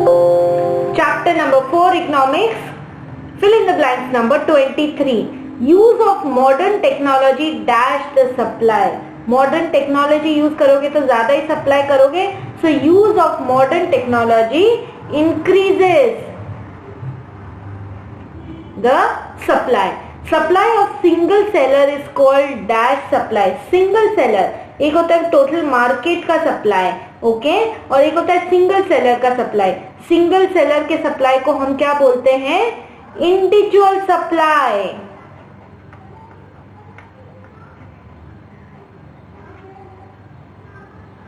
Chapter number 4, Economics. Fill in the blanks. Number 23. Use of modern technology dash the supply. Modern technology use करोगे तो ज़्यादा ही supply करोगे. So use of modern technology increases the supply. Supply of single seller is called dash supply. Single seller एक होता है total market का supply, okay, और एक होता है सिंगल सेलर का सप्लाई. सिंगल सेलर के सप्लाई को हम क्या बोलते हैं? Individual supply.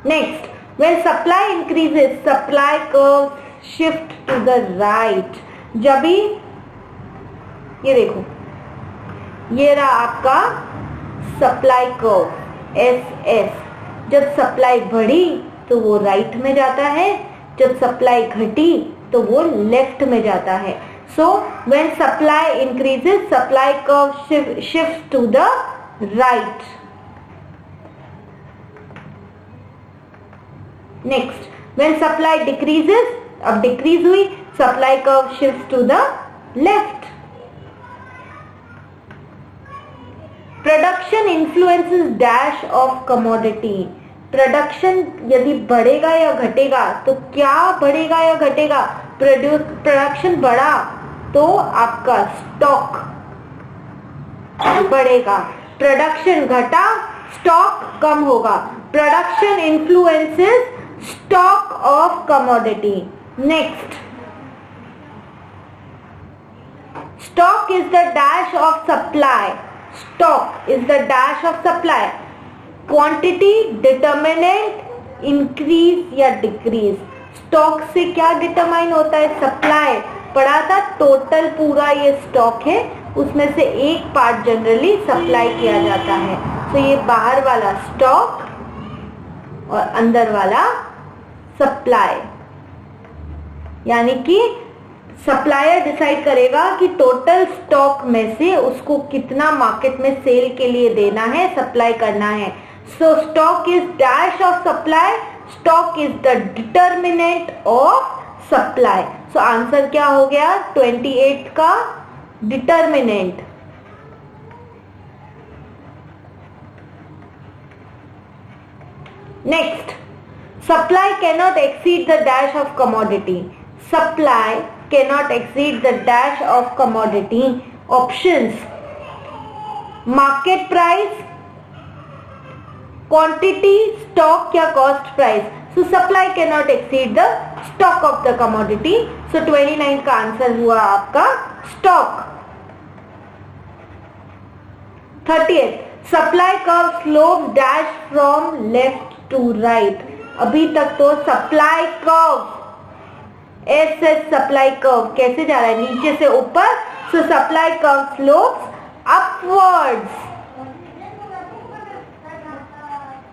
Next, when supply increases, supply curve shift to the right. जब भी ये देखो, ये रहा आपका सप्लाई कर्व SS. जब सप्लाई बढ़ी तो वो राइट में जाता है, जब सप्लाई घटी तो वो लेफ्ट में जाता है. So when supply increases, supply curve shift to the right. Next, when supply decreases, अब डिक्रीज हुई, supply curve shift to the left. Production influences dash of commodity. Production यदि बढ़ेगा या घटेगा तो क्या बढ़ेगा या घटेगा? प्रोडक्शन बढ़ा तो आपका स्टॉक बढ़ेगा, प्रोडक्शन घटा स्टॉक कम होगा. Production influences stock of commodity. Next, stock is the dash of supply. Stock is the dash of supply. Quantity determinant increase या decrease. Stock से क्या determine होता है? Supply. पढ़ा था टोटल पूरा ये स्टॉक है, उसमें से एक पार्ट जनरली सप्लाई किया जाता है. तो ये बाहर वाला स्टॉक और अंदर वाला सप्लाई, यानी कि सप्लायर डिसाइड करेगा कि टोटल स्टॉक में से उसको कितना मार्केट में सेल के लिए देना है, सप्लाई करना है. सो stock is dash of supply. Stock is the determinant of supply. So answer क्या हो गया? 28 का determinant. Next, supply cannot exceed the dash of commodity. Supply cannot exceed the dash of commodity. Options: market price, quantity, stock या cost price. So supply cannot exceed the stock of the commodity. So 29 का answer हुआ आपका stock. 30th, supply curve slope dash from left to right. अभी तक तो supply curve SS supply curve कैसे जा रहा है? नीचे से ऊपर. सो supply curve slopes upwards.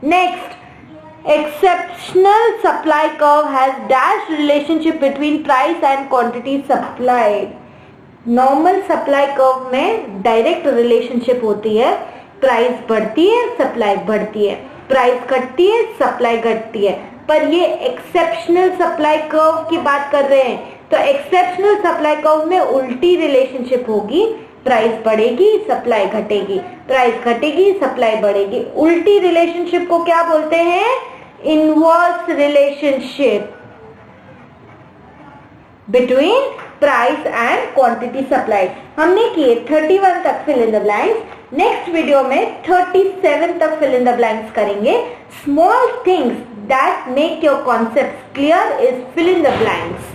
Next, exceptional supply curve has dash relationship between price and quantity supplied. Normal supply curve में डायरेक्ट रिलेशनशिप होती है. प्राइस बढ़ती है, सप्लाई बढ़ती है, प्राइस घटती है, सप्लाई घटती है. पर ये एक्सेप्शनल सप्लाई कर्व की बात कर रहे हैं, तो एक्सेप्शनल सप्लाई कर्व में उल्टी रिलेशनशिप होगी. प्राइस बढ़ेगी, सप्लाई घटेगी, प्राइस घटेगी, सप्लाई बढ़ेगी. उल्टी रिलेशनशिप को क्या बोलते हैं? Inverse relationship between price and quantity supply. हमने किए 31 तक fill in the blanks. Next video में 37 तक फिल इन द ब्लैंक्स करेंगे. Small things that make your concepts clear is fill in the blanks.